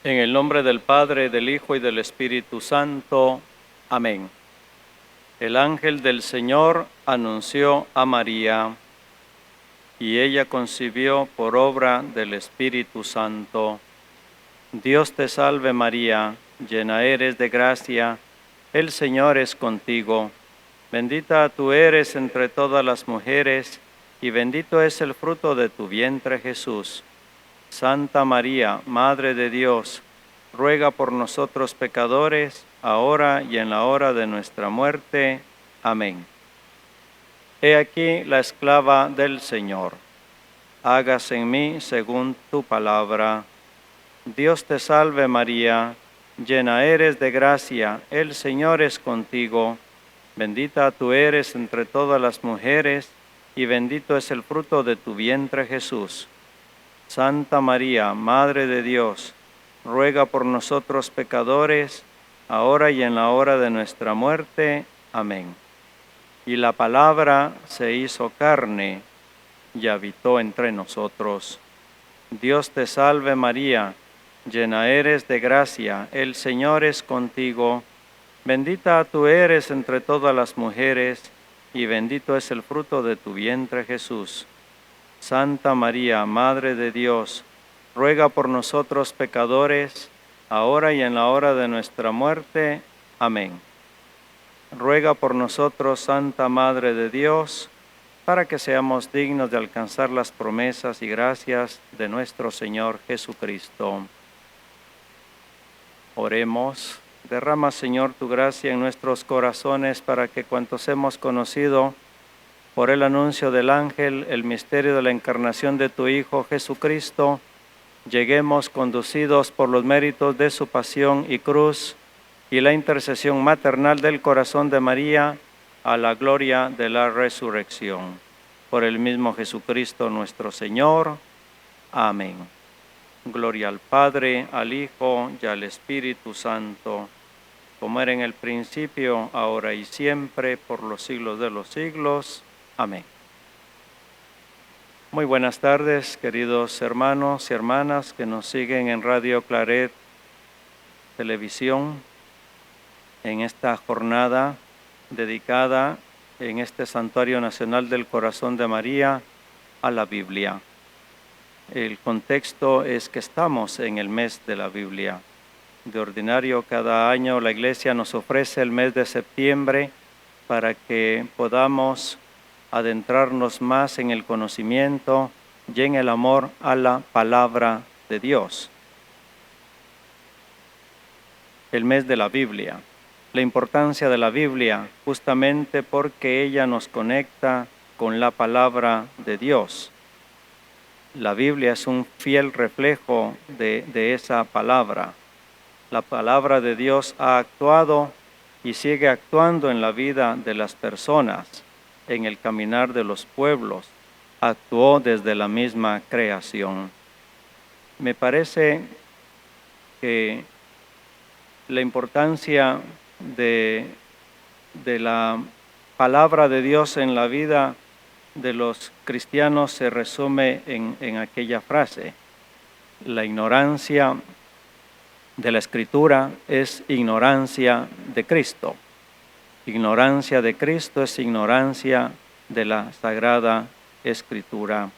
En el nombre del Padre, del Hijo y del Espíritu Santo. Amén. El ángel del Señor anunció a María, y ella concibió por obra del Espíritu Santo. Dios te salve María, llena eres de gracia, el Señor es contigo. Bendita tú eres entre todas las mujeres, y bendito es el fruto de tu vientre Jesús. Santa María, Madre de Dios, ruega por nosotros pecadores, ahora y en la hora de nuestra muerte. Amén. He aquí la esclava del Señor. Hágase en mí según tu palabra. Dios te salve María, llena eres de gracia, el Señor es contigo. Bendita tú eres entre todas las mujeres, y bendito es el fruto de tu vientre Jesús. Santa María, Madre de Dios, ruega por nosotros pecadores, ahora y en la hora de nuestra muerte. Amén. Y la palabra se hizo carne y habitó entre nosotros. Dios te salve María, llena eres de gracia, el Señor es contigo. Bendita tú eres entre todas las mujeres, y bendito es el fruto de tu vientre Jesús. Santa María, Madre de Dios, ruega por nosotros pecadores, ahora y en la hora de nuestra muerte. Amén. Ruega por nosotros, Santa Madre de Dios, para que seamos dignos de alcanzar las promesas y gracias de nuestro Señor Jesucristo. Oremos. Derrama, Señor, tu gracia en nuestros corazones para que cuantos hemos conocido por el anuncio del ángel, el misterio de la encarnación de tu Hijo Jesucristo, lleguemos conducidos por los méritos de su pasión y cruz y la intercesión maternal del corazón de María a la gloria de la resurrección. Por el mismo Jesucristo nuestro Señor. Amén. Gloria al Padre, al Hijo y al Espíritu Santo, como era en el principio, ahora y siempre, por los siglos de los siglos. Amén. Muy buenas tardes, queridos hermanos y hermanas que nos siguen en Radio Claret Televisión, en esta jornada dedicada en este Santuario Nacional del Corazón de María a la Biblia. El contexto es que estamos en el mes de la Biblia. De ordinario, cada año la Iglesia nos ofrece el mes de septiembre para que podamos adentrarnos más en el conocimiento y en el amor a la palabra de Dios. El mes de la Biblia. La importancia de la Biblia, justamente porque ella nos conecta con la palabra de Dios. La Biblia es un fiel reflejo de esa palabra. La palabra de Dios ha actuado y sigue actuando en la vida de las personas, en el caminar de los pueblos. Actuó desde la misma creación. Me parece que la importancia de la palabra de Dios en la vida de los cristianos se resume en aquella frase: la ignorancia de la Escritura es ignorancia de Cristo. Ignorancia de Cristo es ignorancia de la Sagrada Escritura.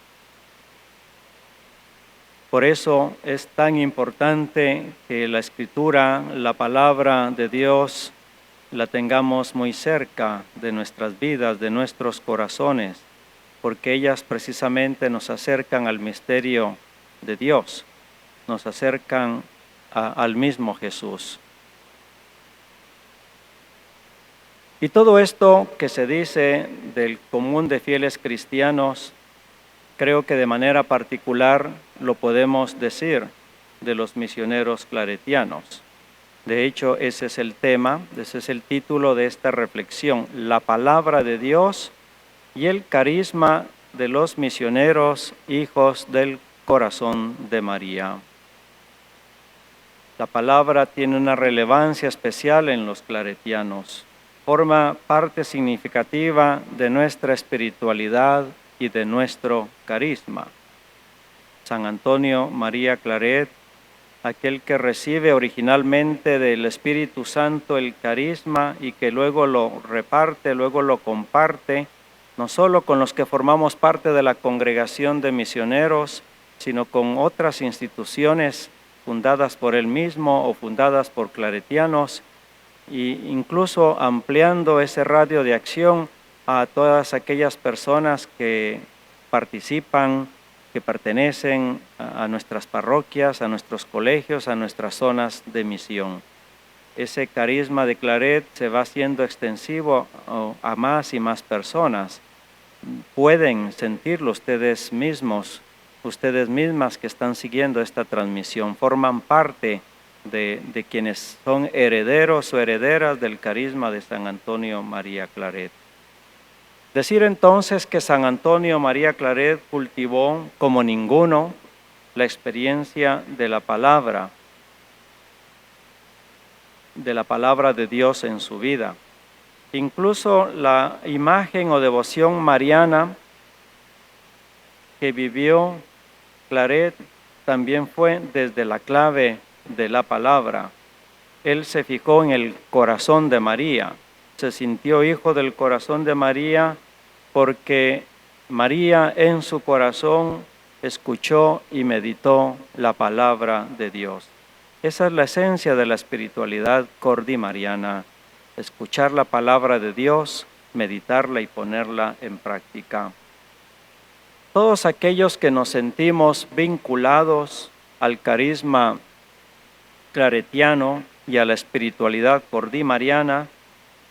Por eso es tan importante que la Escritura, la palabra de Dios, la tengamos muy cerca de nuestras vidas, de nuestros corazones, porque ellas precisamente nos acercan al misterio de Dios, nos acercan al mismo Jesús. Y todo esto que se dice del común de fieles cristianos, creo que de manera particular lo podemos decir de los misioneros claretianos. De hecho, ese es el tema, ese es el título de esta reflexión: la palabra de Dios y el carisma de los misioneros hijos del corazón de María. La palabra tiene una relevancia especial en los claretianos. Forma parte significativa de nuestra espiritualidad y de nuestro carisma. San Antonio María Claret aquel que recibe originalmente del Espíritu Santo el carisma y que luego lo reparte, luego lo comparte, no solo con los que formamos parte de la congregación de misioneros, sino con otras instituciones fundadas por él mismo o fundadas por claretianos, e incluso ampliando ese radio de acción a todas aquellas personas que participan, que pertenecen a nuestras parroquias, a nuestros colegios, a nuestras zonas de misión. Ese carisma de Claret se va haciendo extensivo a más y más personas. Pueden sentirlo ustedes mismos, ustedes mismas que están siguiendo esta transmisión, forman parte de quienes son herederos o herederas del carisma de San Antonio María Claret. Decir entonces que San Antonio María Claret cultivó como ninguno la experiencia de la palabra de Dios en su vida. Incluso la imagen o devoción mariana que vivió Claret también fue desde la clave de la palabra. Él se fijó en el corazón de María, se sintió hijo del corazón de María porque María en su corazón escuchó y meditó la palabra de Dios. Esa es la esencia de la espiritualidad cordimariana, escuchar la palabra de Dios, meditarla y ponerla en práctica. Todos aquellos que nos sentimos vinculados al carisma claretiano y a la espiritualidad cordimariana,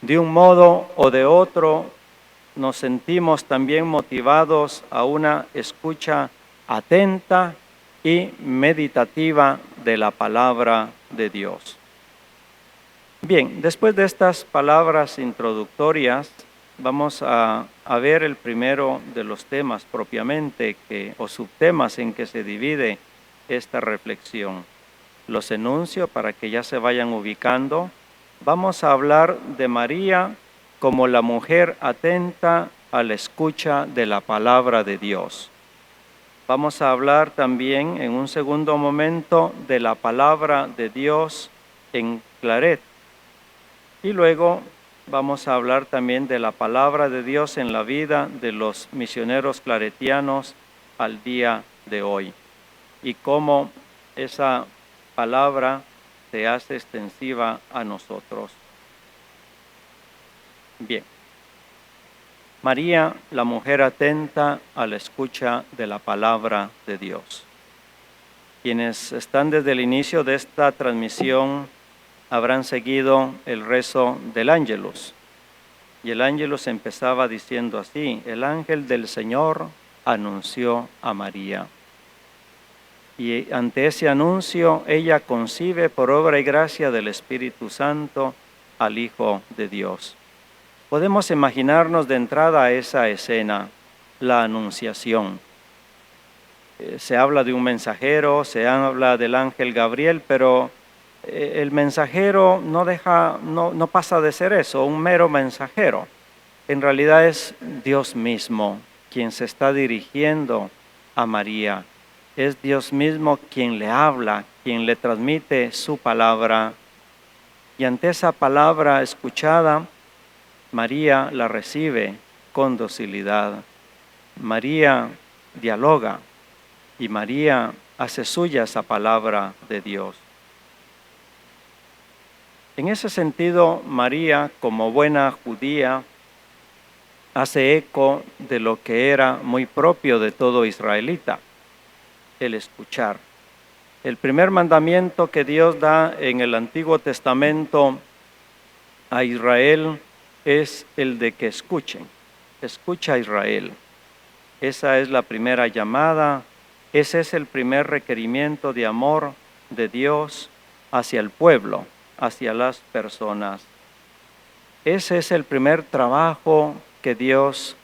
de un modo o de otro, nos sentimos también motivados a una escucha atenta y meditativa de la palabra de Dios. Bien, después de estas palabras introductorias, vamos a ver el primero de los temas propiamente, o subtemas en que se divide esta reflexión. Los enuncio para que ya se vayan ubicando. Vamos a hablar de María como la mujer atenta a la escucha de la palabra de Dios. Vamos a hablar también en un segundo momento de la palabra de Dios en Claret. Y luego vamos a hablar también de la palabra de Dios en la vida de los misioneros claretianos al día de hoy y cómo esa palabra se hace extensiva a nosotros. Bien. María, la mujer atenta a la escucha de la palabra de Dios. Quienes están desde el inicio de esta transmisión habrán seguido el rezo del Ángelus. Y el Ángelus empezaba diciendo así: el ángel del Señor anunció a María. Y ante ese anuncio, ella concibe por obra y gracia del Espíritu Santo al Hijo de Dios. Podemos imaginarnos de entrada a esa escena, la anunciación. Se habla de un mensajero, se habla del ángel Gabriel, pero el mensajero no pasa de ser eso, un mero mensajero. En realidad es Dios mismo quien se está dirigiendo a María. Es Dios mismo quien le habla, quien le transmite su palabra. Y ante esa palabra escuchada, María la recibe con docilidad. María dialoga y María hace suya esa palabra de Dios. En ese sentido, María, como buena judía, hace eco de lo que era muy propio de todo israelita, el escuchar. El primer mandamiento que Dios da en el Antiguo Testamento a Israel es el de que escuchen. Escucha a Israel. Esa es la primera llamada, ese es el primer requerimiento de amor de Dios hacia el pueblo, hacia las personas. Ese es el primer trabajo que Dios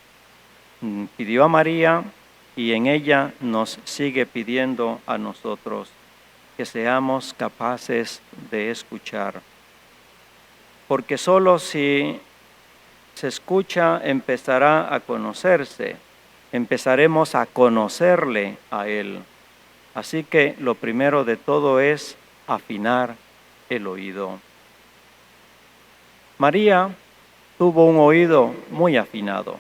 pidió a María y en ella nos sigue pidiendo a nosotros, que seamos capaces de escuchar. Porque solo si se escucha empezará a conocerse, empezaremos a conocerle a Él. Así que lo primero de todo es afinar el oído. María tuvo un oído muy afinado.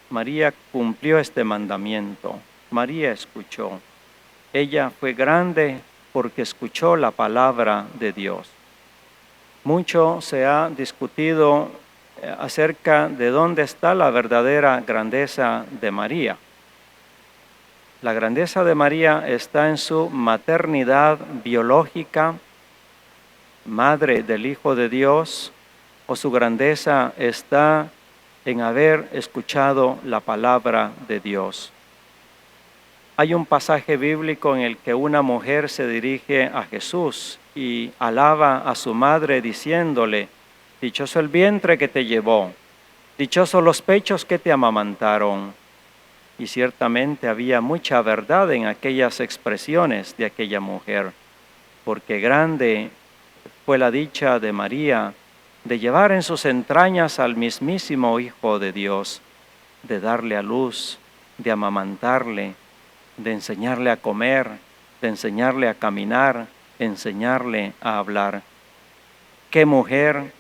María cumplió este mandamiento. María escuchó. Ella fue grande porque escuchó la palabra de Dios. Mucho se ha discutido acerca de dónde está la verdadera grandeza de María. La grandeza de María está en su maternidad biológica, madre del Hijo de Dios, o su grandeza está en haber escuchado la palabra de Dios. Hay un pasaje bíblico en el que una mujer se dirige a Jesús y alaba a su madre diciéndole: dichoso el vientre que te llevó, dichosos los pechos que te amamantaron. Y ciertamente había mucha verdad en aquellas expresiones de aquella mujer, porque grande fue la dicha de María de llevar en sus entrañas al mismísimo Hijo de Dios, de darle a luz, de amamantarle, de enseñarle a comer, de enseñarle a caminar, enseñarle a hablar. ¿Qué mujer,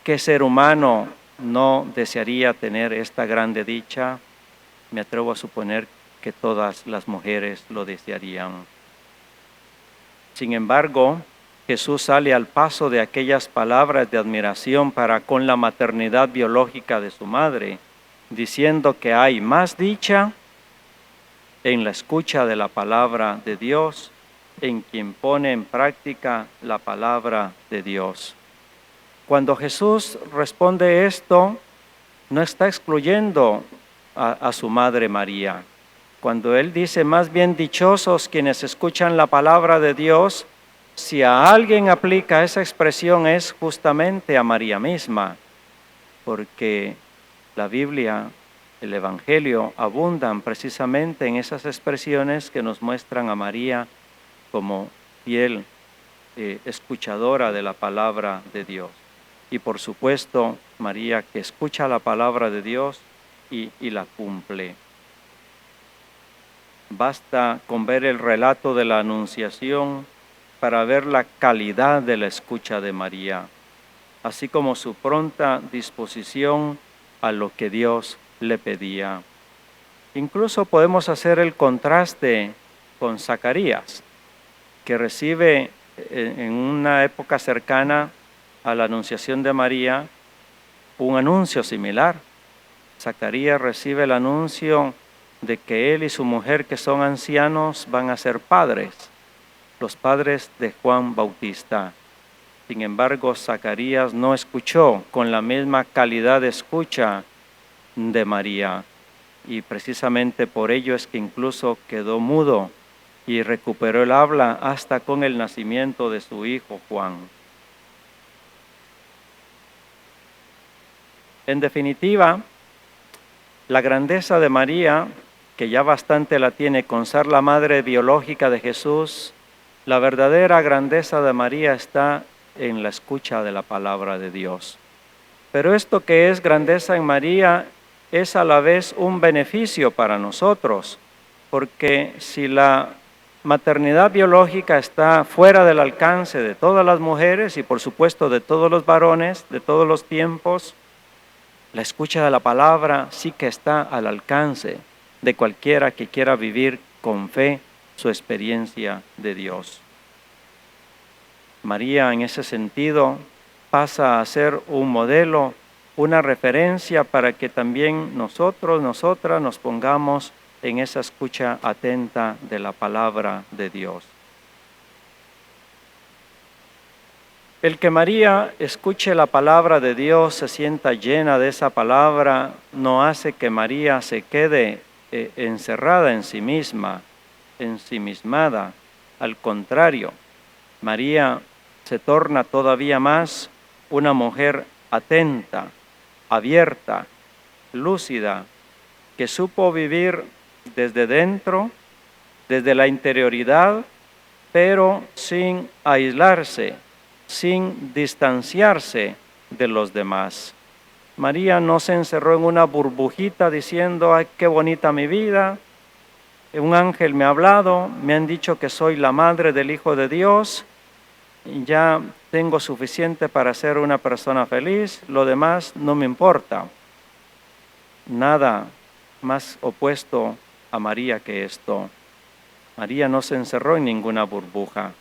qué ser humano no desearía tener esta grande dicha? Me atrevo a suponer que todas las mujeres lo desearían. Sin embargo, Jesús sale al paso de aquellas palabras de admiración para con la maternidad biológica de su madre, diciendo que hay más dicha en la escucha de la palabra de Dios, en quien pone en práctica la palabra de Dios. Cuando Jesús responde esto, no está excluyendo a su madre María. Cuando Él dice, más bien dichosos quienes escuchan la palabra de Dios, si a alguien aplica esa expresión es justamente a María misma, porque la Biblia, el Evangelio, abundan precisamente en esas expresiones que nos muestran a María como fiel escuchadora de la palabra de Dios. Y por supuesto, María que escucha la palabra de Dios y la cumple. Basta con ver el relato de la Anunciación para ver la calidad de la escucha de María, así como su pronta disposición a lo que Dios le pedía. Incluso podemos hacer el contraste con Zacarías, que recibe en una época cercana a la Anunciación de María un anuncio similar. Zacarías recibe el anuncio de que él y su mujer, que son ancianos, van a ser padres, los padres de Juan Bautista. Sin embargo, Zacarías no escuchó con la misma calidad de escucha de María, y precisamente por ello es que incluso quedó mudo y recuperó el habla hasta con el nacimiento de su hijo Juan. En definitiva, la grandeza de María, que ya bastante la tiene con ser la madre biológica de Jesús, la verdadera grandeza de María está en la escucha de la palabra de Dios. Pero esto que es grandeza en María es a la vez un beneficio para nosotros, porque si la maternidad biológica está fuera del alcance de todas las mujeres y por supuesto de todos los varones, de todos los tiempos, la escucha de la palabra sí que está al alcance de cualquiera que quiera vivir con fe su experiencia de Dios. María en ese sentido pasa a ser un modelo, una referencia para que también nosotros, nosotras nos pongamos en esa escucha atenta de la palabra de Dios. El que María escuche la palabra de Dios, se sienta llena de esa palabra, no hace que María se quede encerrada en sí misma, ensimismada. Al contrario, María se torna todavía más una mujer atenta, abierta, lúcida, que supo vivir desde dentro, desde la interioridad, pero sin aislarse, sin distanciarse de los demás. María no se encerró en una burbujita diciendo, ¡ay, qué bonita mi vida! un ángel me ha hablado, me han dicho que soy la madre del Hijo de Dios, y ya tengo suficiente para ser una persona feliz, lo demás no me importa. Nada más opuesto a María que esto. María no se encerró en ninguna burbuja.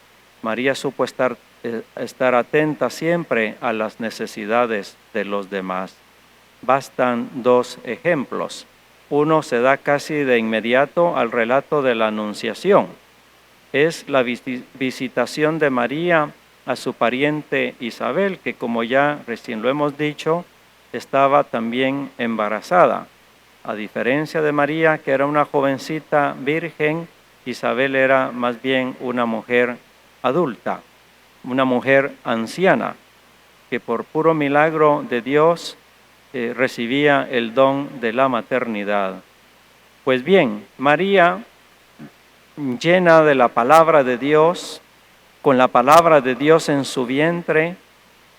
María supo estar atenta siempre a las necesidades de los demás. Bastan dos ejemplos. Uno se da casi de inmediato al relato de la Anunciación. Es la visitación de María a su pariente Isabel, que como ya recién lo hemos dicho, estaba también embarazada. A diferencia de María, que era una jovencita virgen, Isabel era más bien una mujer adulta, una mujer anciana, que por puro milagro de Dios recibía el don de la maternidad. Pues bien, María, llena de la palabra de Dios, con la palabra de Dios en su vientre,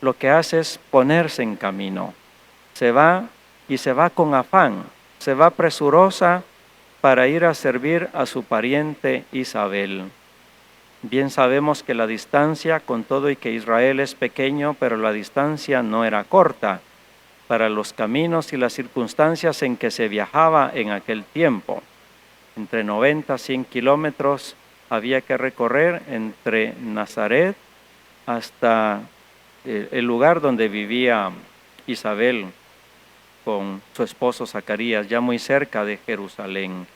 lo que hace es ponerse en camino. Se va y se va con afán, se va presurosa para ir a servir a su pariente Isabel. Bien sabemos que la distancia, con todo y que Israel es pequeño, pero la distancia no era corta para los caminos y las circunstancias en que se viajaba en aquel tiempo. Entre 90 a 100 kilómetros había que recorrer entre Nazaret hasta el lugar donde vivía Isabel con su esposo Zacarías, ya muy cerca de Jerusalén.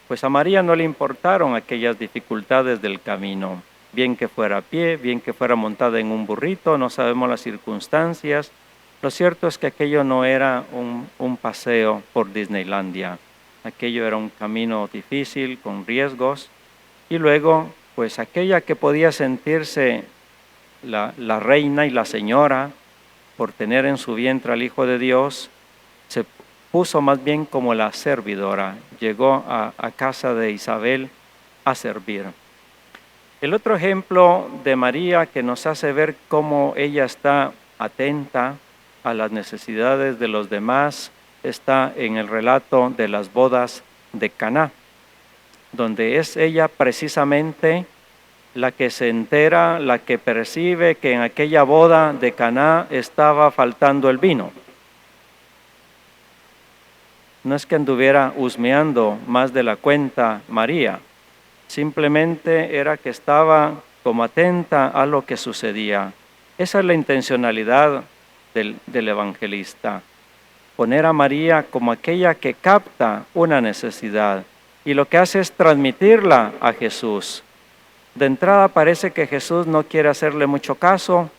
Pues a María no le importaron aquellas dificultades del camino, bien que fuera a pie, bien que fuera montada en un burrito, no sabemos las circunstancias. Lo cierto es que aquello no era un paseo por Disneylandia, aquello era un camino difícil, con riesgos, y luego, pues aquella que podía sentirse la reina y la señora por tener en su vientre al Hijo de Dios, se puso más bien como la servidora, llegó a casa de Isabel a servir. El otro ejemplo de María que nos hace ver cómo ella está atenta a las necesidades de los demás está en el relato de las bodas de Caná, donde es ella precisamente la que se entera, la que percibe que en aquella boda de Caná estaba faltando el vino. No es que anduviera husmeando más de la cuenta María, simplemente era que estaba como atenta a lo que sucedía. Esa es la intencionalidad del evangelista, poner a María como aquella que capta una necesidad y lo que hace es transmitirla a Jesús. De entrada parece que Jesús no quiere hacerle mucho caso,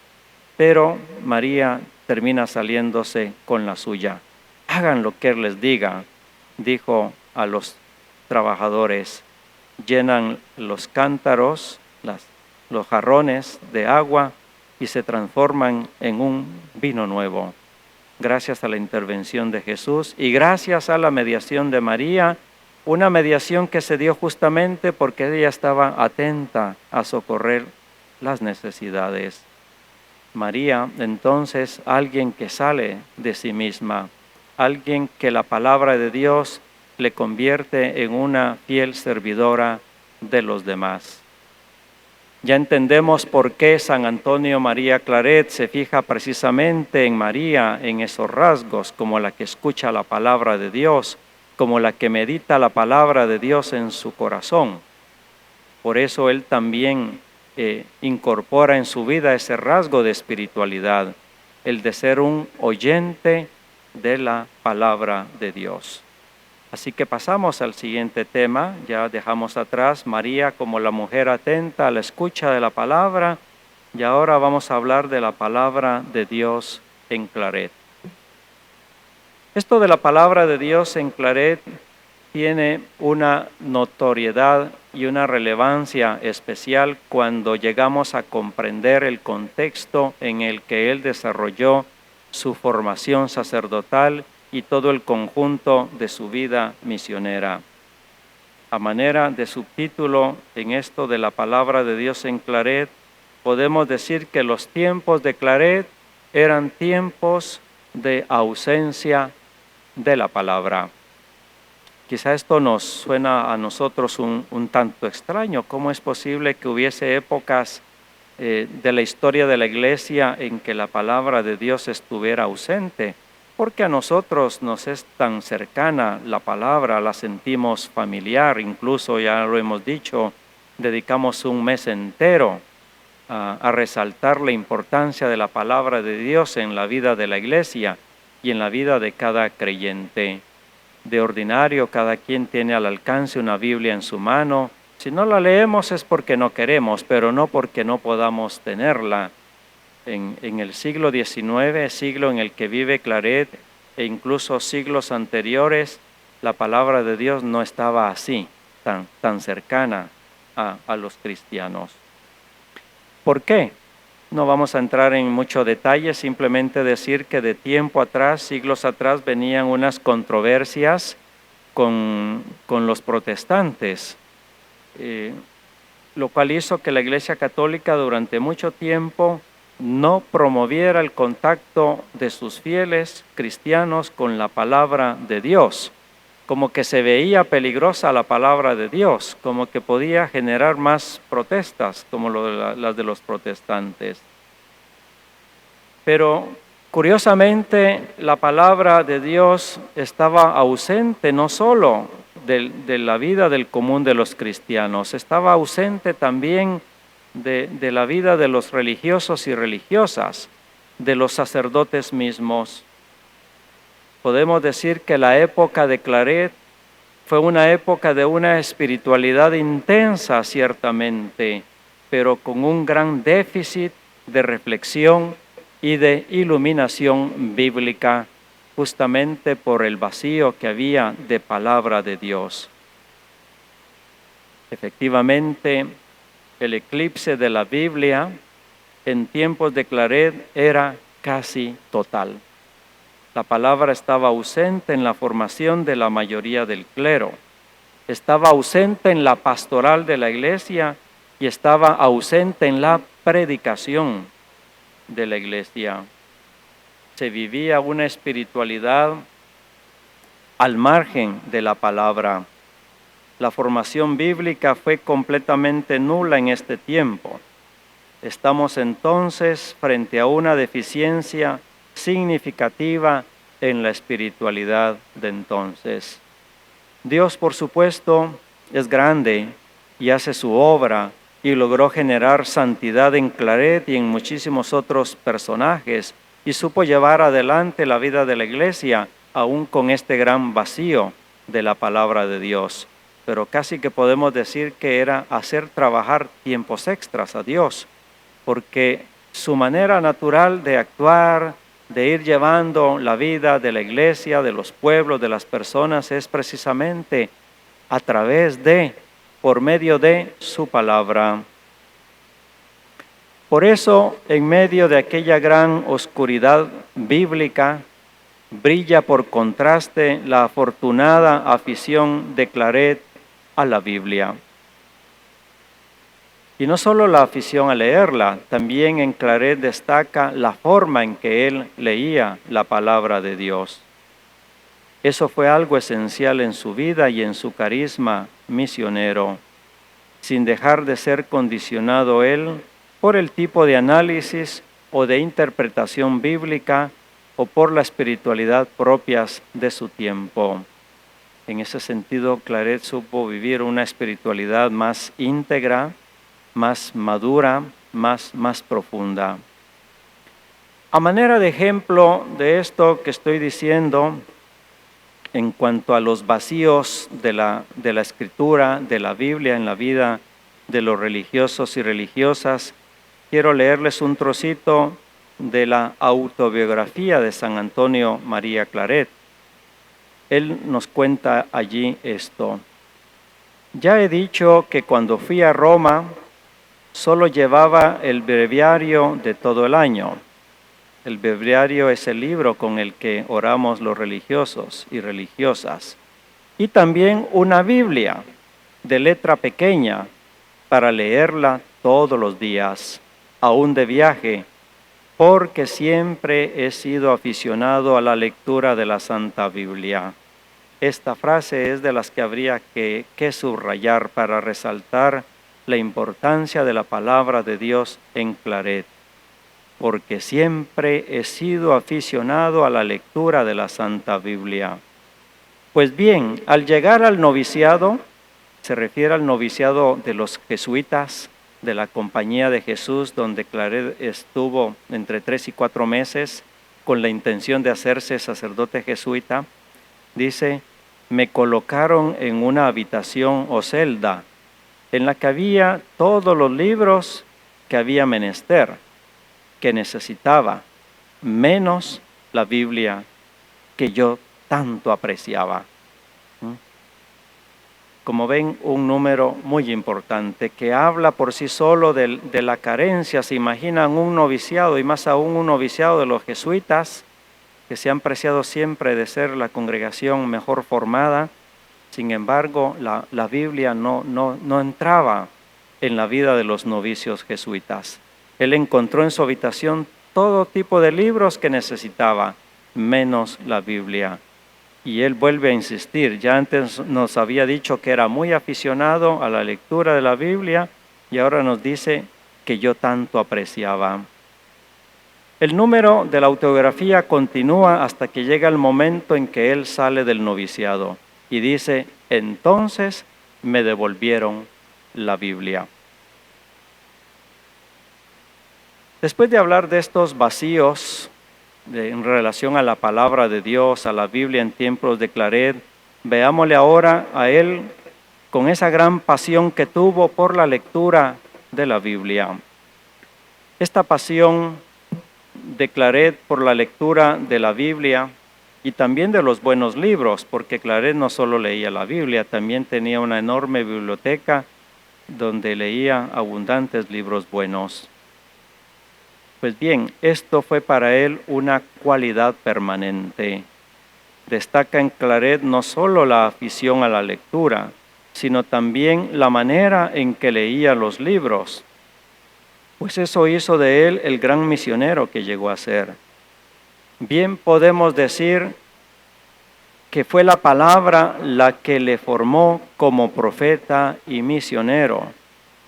pero María termina saliéndose con la suya. Hagan lo que Él les diga, dijo a los trabajadores. Llenan los cántaros, los jarrones de agua y se transforman en un vino nuevo. Gracias a la intervención de Jesús y gracias a la mediación de María, una mediación que se dio justamente porque ella estaba atenta a socorrer las necesidades. María, entonces, alguien que sale de sí misma, alguien que la palabra de Dios le convierte en una fiel servidora de los demás. Ya entendemos por qué San Antonio María Claret se fija precisamente en María, en esos rasgos, como la que escucha la palabra de Dios, como la que medita la palabra de Dios en su corazón. Por eso él también incorpora en su vida ese rasgo de espiritualidad, el de ser un oyente de la palabra de Dios. Así que pasamos al siguiente tema, ya dejamos atrás María como la mujer atenta a la escucha de la palabra y ahora vamos a hablar de la palabra de Dios en Claret. Esto de la palabra de Dios en Claret tiene una notoriedad y una relevancia especial cuando llegamos a comprender el contexto en el que él desarrolló su formación sacerdotal y todo el conjunto de su vida misionera. A manera de subtítulo en esto de la palabra de Dios en Claret, podemos decir que los tiempos de Claret eran tiempos de ausencia de la palabra. Quizá esto nos suena a nosotros un tanto extraño. ¿Cómo es posible que hubiese épocas de la historia de la Iglesia en que la palabra de Dios estuviera ausente? Porque a nosotros nos es tan cercana la palabra, la sentimos familiar, incluso ya lo hemos dicho, dedicamos un mes entero a resaltar la importancia de la palabra de Dios en la vida de la Iglesia y en la vida de cada creyente. De ordinario, cada quien tiene al alcance una Biblia en su mano. Si no la leemos es porque no queremos, pero no porque no podamos tenerla. En el siglo XIX, siglo en el que vive Claret, e incluso siglos anteriores, la palabra de Dios no estaba así, tan cercana a los cristianos. ¿Por qué? No vamos a entrar en mucho detalle, simplemente decir que de tiempo atrás, siglos atrás, venían unas controversias con los protestantes, lo cual hizo que la Iglesia Católica durante mucho tiempo no promoviera el contacto de sus fieles cristianos con la palabra de Dios, como que se veía peligrosa la palabra de Dios, como que podía generar más protestas como las de los protestantes. Pero curiosamente la palabra de Dios estaba ausente no solo de la vida del común de los cristianos, estaba ausente también de la vida de los religiosos y religiosas, de los sacerdotes mismos. Podemos decir que la época de Claret fue una época de una espiritualidad intensa, ciertamente, pero con un gran déficit de reflexión y de iluminación bíblica, justamente por el vacío que había de palabra de Dios. Efectivamente, el eclipse de la Biblia en tiempos de Claret era casi total. La palabra estaba ausente en la formación de la mayoría del clero, estaba ausente en la pastoral de la Iglesia y estaba ausente en la predicación de la Iglesia. Se vivía una espiritualidad al margen de la palabra. La formación bíblica fue completamente nula en este tiempo. Estamos entonces frente a una deficiencia significativa en la espiritualidad de entonces. Dios, por supuesto, es grande y hace su obra y logró generar santidad en Claret y en muchísimos otros personajes y supo llevar adelante la vida de la Iglesia aún con este gran vacío de la palabra de Dios. Pero casi que podemos decir que era hacer trabajar tiempos extras a Dios, porque su manera natural de actuar, de ir llevando la vida de la Iglesia, de los pueblos, de las personas, es precisamente a través de, por medio de su palabra. Por eso, en medio de aquella gran oscuridad bíblica, brilla por contraste la afortunada afición de Claret a la Biblia. Y no solo la afición a leerla, también en Claret destaca la forma en que él leía la palabra de Dios. Eso fue algo esencial en su vida y en su carisma misionero, sin dejar de ser condicionado él por el tipo de análisis o de interpretación bíblica o por la espiritualidad propias de su tiempo. En ese sentido, Claret supo vivir una espiritualidad más íntegra, más madura, más profunda. A manera de ejemplo de esto que estoy diciendo, en cuanto a los vacíos de la Escritura, de la Biblia en la vida de los religiosos y religiosas, quiero leerles un trocito de la autobiografía de San Antonio María Claret. Él nos cuenta allí esto. Ya he dicho que cuando fui a Roma, solo llevaba el breviario de todo el año. El breviario es el libro con el que oramos los religiosos y religiosas. Y también una Biblia de letra pequeña para leerla todos los días, aún de viaje, porque siempre he sido aficionado a la lectura de la Santa Biblia. Esta frase es de las que habría que subrayar para resaltar la importancia de la palabra de Dios en Claret, porque siempre he sido aficionado a la lectura de la Santa Biblia. Pues bien, al llegar al noviciado, se refiere al noviciado de los jesuitas, de la Compañía de Jesús, donde Claret estuvo entre 3 y 4 meses con la intención de hacerse sacerdote jesuita. Dice, me colocaron en una habitación o celda en la que había todos los libros que había menester, que necesitaba, menos la Biblia que yo tanto apreciaba. Como ven, un número muy importante que habla por sí solo de la carencia. Se imaginan un noviciado, y más aún un noviciado de los jesuitas, que se han preciado siempre de ser la congregación mejor formada. Sin embargo, la Biblia no entraba en la vida de los novicios jesuitas. Él encontró en su habitación todo tipo de libros que necesitaba, menos la Biblia. Y él vuelve a insistir, ya antes nos había dicho que era muy aficionado a la lectura de la Biblia y ahora nos dice que yo tanto apreciaba. El número de la autobiografía continúa hasta que llega el momento en que él sale del noviciado y dice, entonces me devolvieron la Biblia. Después de hablar de estos vacíos en relación a la palabra de Dios, a la Biblia en tiempos de Claret, veámosle ahora a él con esa gran pasión que tuvo por la lectura de la Biblia. Esta pasión de Claret por la lectura de la Biblia y también de los buenos libros, porque Claret no solo leía la Biblia, también tenía una enorme biblioteca donde leía abundantes libros buenos. Pues bien, esto fue para él una cualidad permanente. Destaca en Claret no solo la afición a la lectura, sino también la manera en que leía los libros, pues eso hizo de él el gran misionero que llegó a ser. Bien podemos decir que fue la palabra la que le formó como profeta y misionero.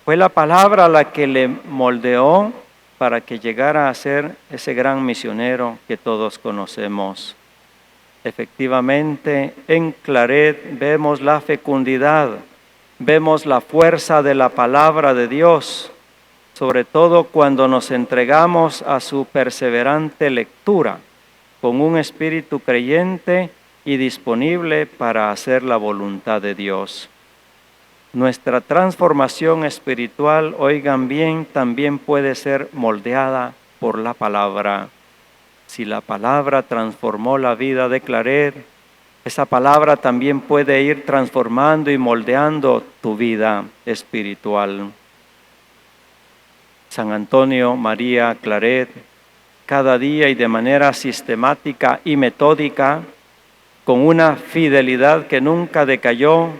Fue la palabra la que le moldeó para que llegara a ser ese gran misionero que todos conocemos. Efectivamente, en Claret vemos la fecundidad, vemos la fuerza de la palabra de Dios, sobre todo cuando nos entregamos a su perseverante lectura, con un espíritu creyente y disponible para hacer la voluntad de Dios. Nuestra transformación espiritual, oigan bien, también puede ser moldeada por la palabra. Si la palabra transformó la vida de Claret, esa palabra también puede ir transformando y moldeando tu vida espiritual. San Antonio María Claret, cada día y de manera sistemática y metódica, con una fidelidad que nunca decayó,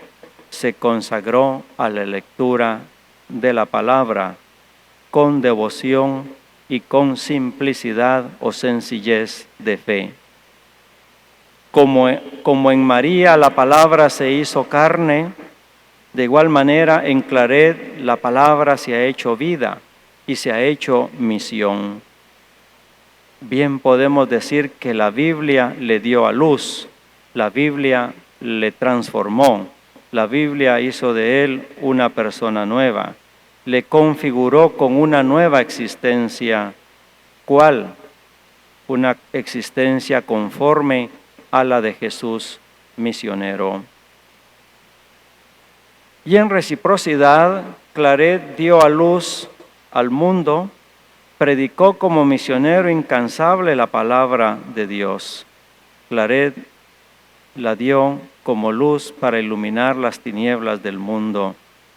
se consagró a la lectura de la palabra con devoción y con simplicidad o sencillez de fe. Como en María la palabra se hizo carne, de igual manera en Claret la palabra se ha hecho vida y se ha hecho misión. Bien podemos decir que la Biblia le dio a luz, la Biblia le transformó, la Biblia hizo de él una persona nueva, le configuró con una nueva existencia. ¿Cuál? Una existencia conforme a la de Jesús misionero. Y en reciprocidad, Claret dio a luz al mundo, predicó como misionero incansable la palabra de Dios. Claret la dio como luz para iluminar las tinieblas del mundo.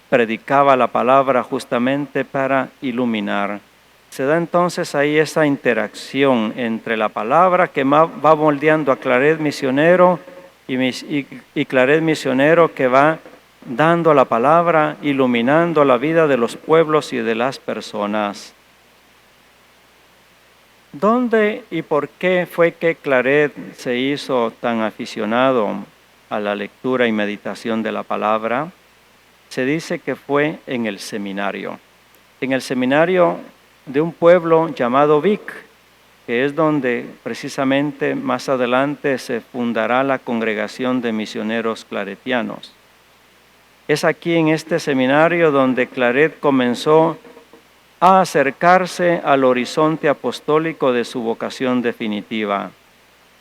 Predicaba la palabra justamente para iluminar. Se da entonces ahí esa interacción entre la palabra que va moldeando a Claret misionero y Claret misionero que va dando la palabra, iluminando la vida de los pueblos y de las personas. ¿Dónde y por qué fue que Claret se hizo tan aficionado a la lectura y meditación de la palabra, se dice que fue en el seminario de un pueblo llamado Vic, que es donde precisamente más adelante se fundará la Congregación de Misioneros Claretianos. Es aquí en este seminario donde Claret comenzó a acercarse al horizonte apostólico de su vocación definitiva,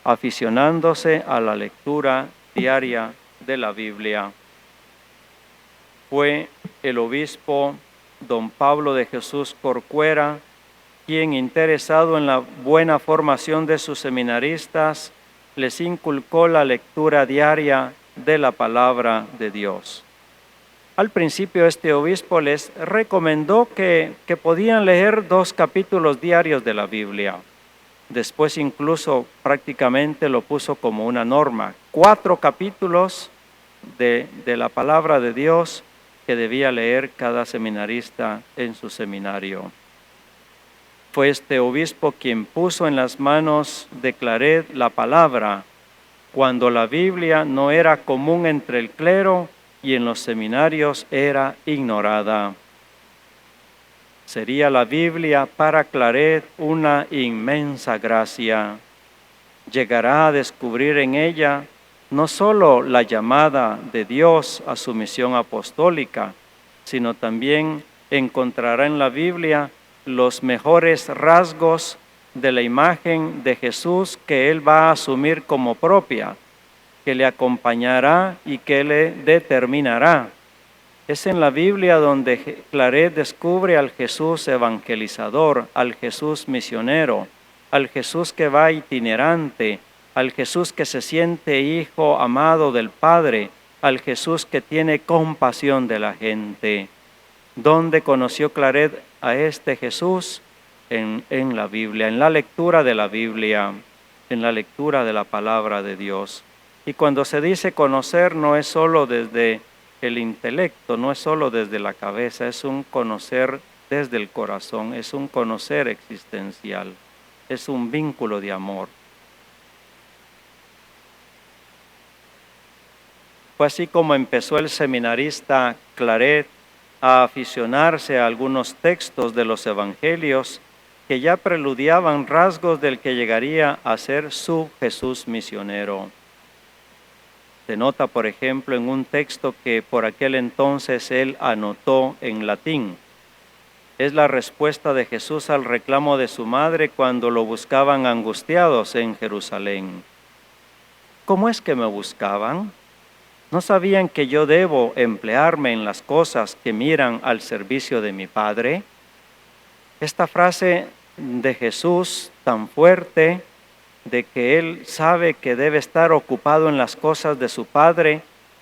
aficionándose a la lectura diaria de la Biblia. Fue el obispo don Pablo de Jesús Corcuera quien, interesado en la buena formación de sus seminaristas, les inculcó la lectura diaria de la palabra de Dios. Al principio este obispo les recomendó que podían leer 2 capítulos diarios de la Biblia. Después incluso prácticamente lo puso como una norma, 4 capítulos de la palabra de Dios que debía leer cada seminarista en su seminario. Fue este obispo quien puso en las manos de Claret la palabra cuando la Biblia no era común entre el clero y en los seminarios era ignorada. Sería la Biblia para Claret una inmensa gracia. Llegará a descubrir en ella no solo la llamada de Dios a su misión apostólica, sino también encontrará en la Biblia los mejores rasgos de la imagen de Jesús que él va a asumir como propia, que le acompañará y que le determinará. Es en la Biblia donde Claret descubre al Jesús evangelizador, al Jesús misionero, al Jesús que va itinerante, al Jesús que se siente hijo amado del Padre, al Jesús que tiene compasión de la gente. ¿Dónde conoció Claret a este Jesús? En la Biblia, en la lectura de la Biblia, en la lectura de la palabra de Dios. Y cuando se dice conocer, no es solo desde el intelecto, no es solo desde la cabeza, es un conocer desde el corazón, es un conocer existencial, es un vínculo de amor. Fue así como empezó el seminarista Claret a aficionarse a algunos textos de los evangelios que ya preludiaban rasgos del que llegaría a ser su Jesús misionero. Se nota, por ejemplo, en un texto que por aquel entonces él anotó en latín. Es la respuesta de Jesús al reclamo de su madre cuando lo buscaban angustiados en Jerusalén. ¿Cómo es que me buscaban? ¿No sabían que yo debo emplearme en las cosas que miran al servicio de mi Padre? Esta frase de Jesús tan fuerte, de que él sabe que debe estar ocupado en las cosas de su Padre,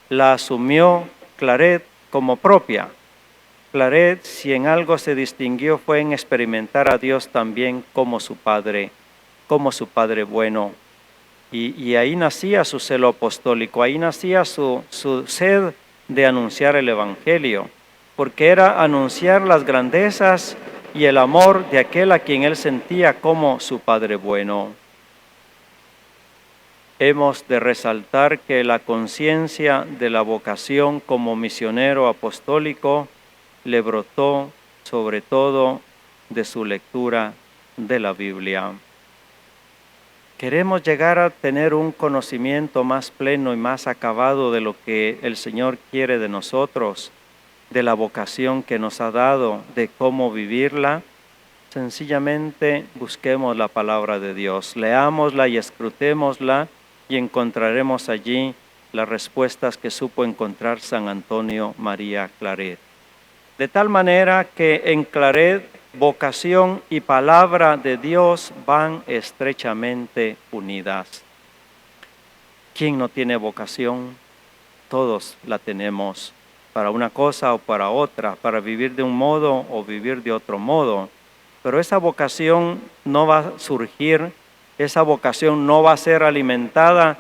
la asumió Claret como propia. Claret, si en algo se distinguió, fue en experimentar a Dios también como su Padre bueno. Y ahí nacía su celo apostólico, ahí nacía su sed de anunciar el Evangelio, porque era anunciar las grandezas y el amor de aquel a quien él sentía como su Padre bueno. Hemos de resaltar que la conciencia de la vocación como misionero apostólico le brotó sobre todo de su lectura de la Biblia. Queremos llegar a tener un conocimiento más pleno y más acabado de lo que el Señor quiere de nosotros, de la vocación que nos ha dado, de cómo vivirla. Sencillamente busquemos la palabra de Dios, leámosla y escrutémosla y encontraremos allí las respuestas que supo encontrar San Antonio María Claret. De tal manera que en Claret vocación y palabra de Dios van estrechamente unidas. ¿Quién no tiene vocación? Todos la tenemos, para una cosa o para otra, para vivir de un modo o vivir de otro modo. Pero esa vocación no va a surgir, esa vocación no va a ser alimentada,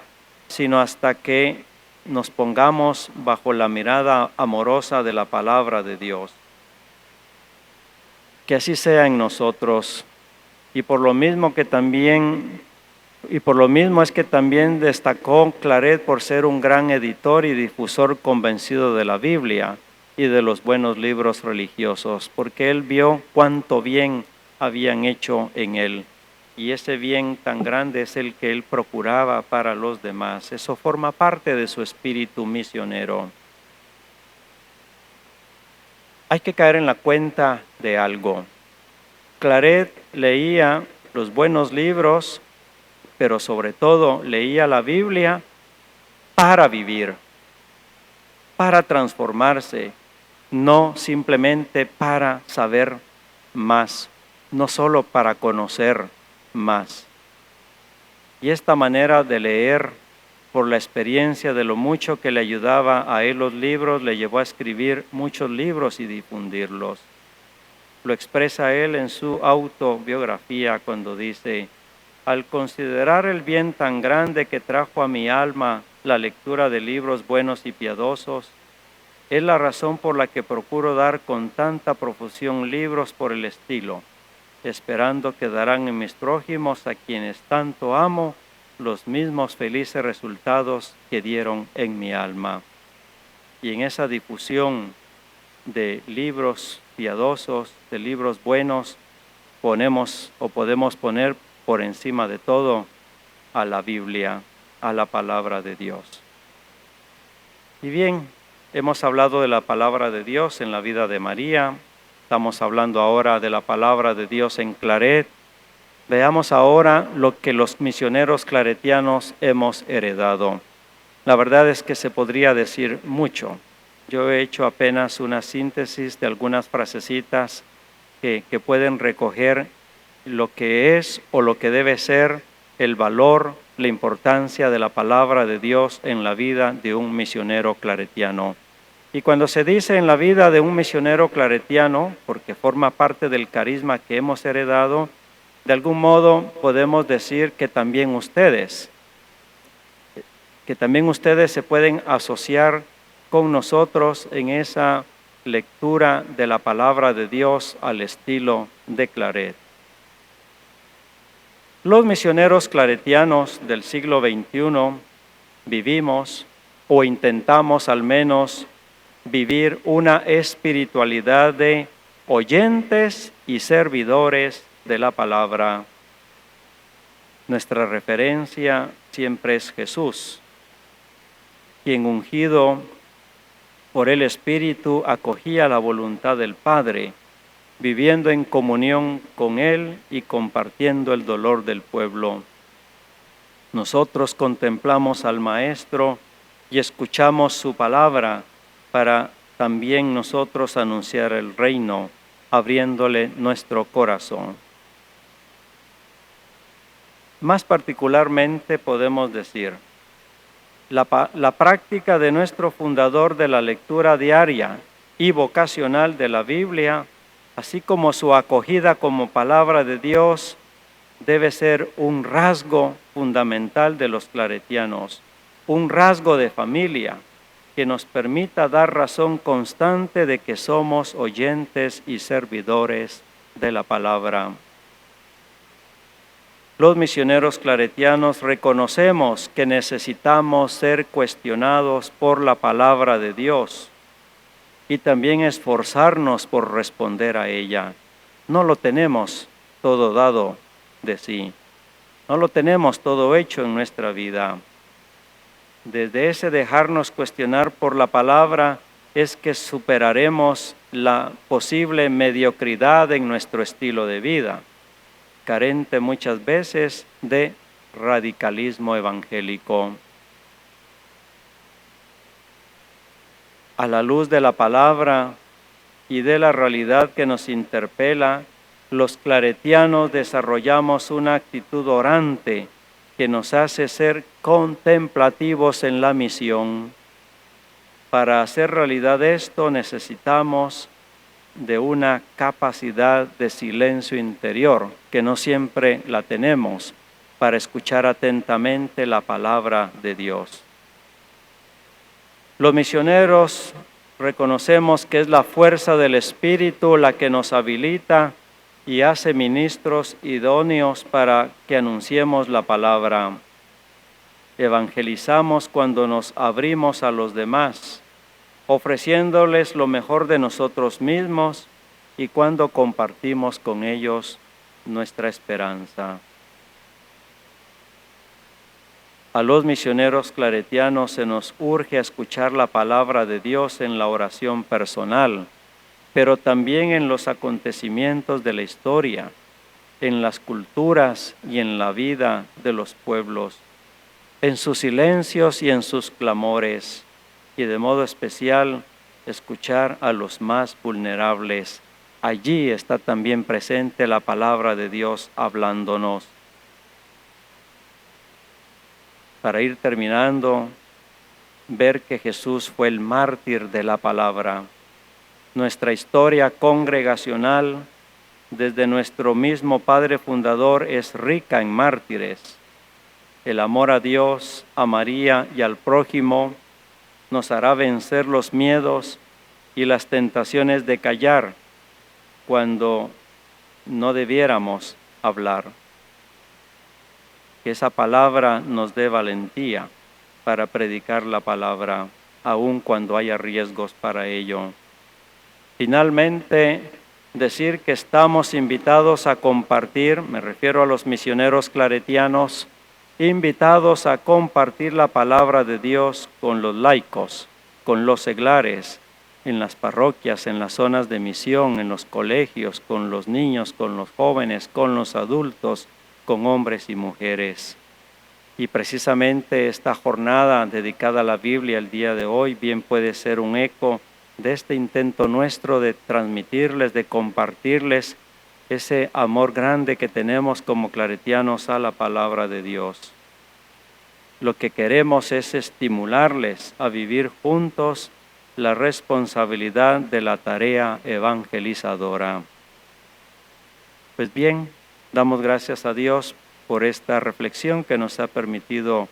sino hasta que nos pongamos bajo la mirada amorosa de la palabra de Dios. Que así sea en nosotros, y por lo mismo que también Y por lo mismo es que también destacó Claret por ser un gran editor y difusor convencido de la Biblia y de los buenos libros religiosos, porque él vio cuánto bien habían hecho en él. Y ese bien tan grande es el que él procuraba para los demás. Eso forma parte de su espíritu misionero. Hay que caer en la cuenta de algo. Claret leía los buenos libros, pero sobre todo leía la Biblia para vivir, para transformarse, no simplemente para saber más, no solo para conocer más. Y esta manera de leer, por la experiencia de lo mucho que le ayudaba a él los libros, le llevó a escribir muchos libros y difundirlos. Lo expresa él en su autobiografía cuando dice: al considerar el bien tan grande que trajo a mi alma la lectura de libros buenos y piadosos, es la razón por la que procuro dar con tanta profusión libros por el estilo, esperando que darán en mis prójimos, a quienes tanto amo, los mismos felices resultados que dieron en mi alma. Y en esa difusión de libros piadosos, de libros buenos, podemos poner por encima de todo a la Biblia, a la palabra de Dios. Y bien, hemos hablado de la palabra de Dios en la vida de María, estamos hablando ahora de la palabra de Dios en Claret. Veamos ahora lo que los misioneros claretianos hemos heredado. La verdad es que se podría decir mucho. Yo he hecho apenas una síntesis de algunas frasecitas que pueden recoger lo que es o lo que debe ser el valor, la importancia de la palabra de Dios en la vida de un misionero claretiano. Y cuando se dice en la vida de un misionero claretiano, porque forma parte del carisma que hemos heredado, de algún modo podemos decir que también ustedes se pueden asociar con nosotros en esa lectura de la palabra de Dios al estilo de Claret. Los misioneros claretianos del siglo XXI vivimos, o intentamos al menos vivir, una espiritualidad de oyentes y servidores de la palabra. Nuestra referencia siempre es Jesús, quien ungido por el Espíritu acogía la voluntad del Padre, viviendo en comunión con Él y compartiendo el dolor del pueblo. Nosotros contemplamos al Maestro y escuchamos su palabra para también nosotros anunciar el reino, abriéndole nuestro corazón. Más particularmente podemos decir, la práctica de nuestro fundador de la lectura diaria y vocacional de la Biblia, así como su acogida como palabra de Dios, debe ser un rasgo fundamental de los claretianos, un rasgo de familia que nos permita dar razón constante de que somos oyentes y servidores de la palabra. Los misioneros claretianos reconocemos que necesitamos ser cuestionados por la palabra de Dios y también esforzarnos por responder a ella. No lo tenemos todo dado de sí, no lo tenemos todo hecho en nuestra vida. Desde ese dejarnos cuestionar por la palabra es que superaremos la posible mediocridad en nuestro estilo de vida, carente muchas veces de radicalismo evangélico. A la luz de la palabra y de la realidad que nos interpela, los claretianos desarrollamos una actitud orante que nos hace ser contemplativos en la misión. Para hacer realidad esto necesitamos de una capacidad de silencio interior, que no siempre la tenemos, para escuchar atentamente la palabra de Dios. Los misioneros reconocemos que es la fuerza del Espíritu la que nos habilita y hace ministros idóneos para que anunciemos la palabra. Evangelizamos cuando nos abrimos a los demás, ofreciéndoles lo mejor de nosotros mismos y cuando compartimos con ellos nuestra esperanza. A los misioneros claretianos se nos urge a escuchar la palabra de Dios en la oración personal, pero también en los acontecimientos de la historia, en las culturas y en la vida de los pueblos, en sus silencios y en sus clamores, y de modo especial escuchar a los más vulnerables. Allí está también presente la palabra de Dios hablándonos. Para ir terminando, ver que Jesús fue el mártir de la palabra. Nuestra historia congregacional, desde nuestro mismo Padre Fundador, es rica en mártires. El amor a Dios, a María y al prójimo nos hará vencer los miedos y las tentaciones de callar cuando no debiéramos hablar. Que esa palabra nos dé valentía para predicar la palabra, aun cuando haya riesgos para ello. Finalmente, decir que estamos invitados a compartir, me refiero a los misioneros claretianos, invitados a compartir la palabra de Dios con los laicos, con los seglares, en las parroquias, en las zonas de misión, en los colegios, con los niños, con los jóvenes, con los adultos, con hombres y mujeres. Y precisamente esta jornada dedicada a la Biblia el día de hoy bien puede ser un eco de este intento nuestro de transmitirles, de compartirles ese amor grande que tenemos como claretianos a la palabra de Dios. Lo que queremos es estimularles a vivir juntos la responsabilidad de la tarea evangelizadora. Pues bien, damos gracias a Dios por esta reflexión que nos ha permitido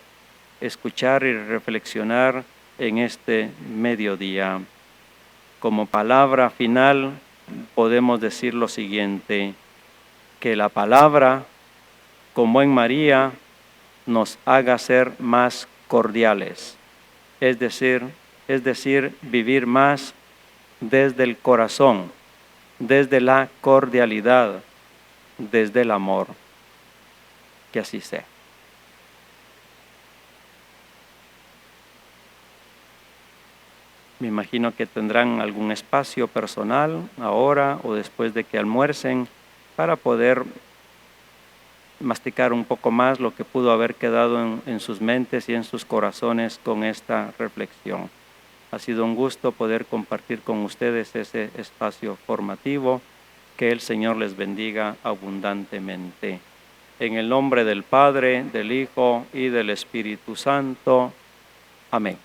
escuchar y reflexionar en este mediodía. Como palabra final podemos decir lo siguiente: que la palabra, como en María, nos haga ser más cordiales, es decir, vivir más desde el corazón, desde la cordialidad, desde el amor. Que así sea. Me imagino que tendrán algún espacio personal ahora o después de que almuercen para poder masticar un poco más lo que pudo haber quedado en sus mentes y en sus corazones con esta reflexión. Ha sido un gusto poder compartir con ustedes ese espacio formativo. Que el Señor les bendiga abundantemente. En el nombre del Padre, del Hijo y del Espíritu Santo. Amén.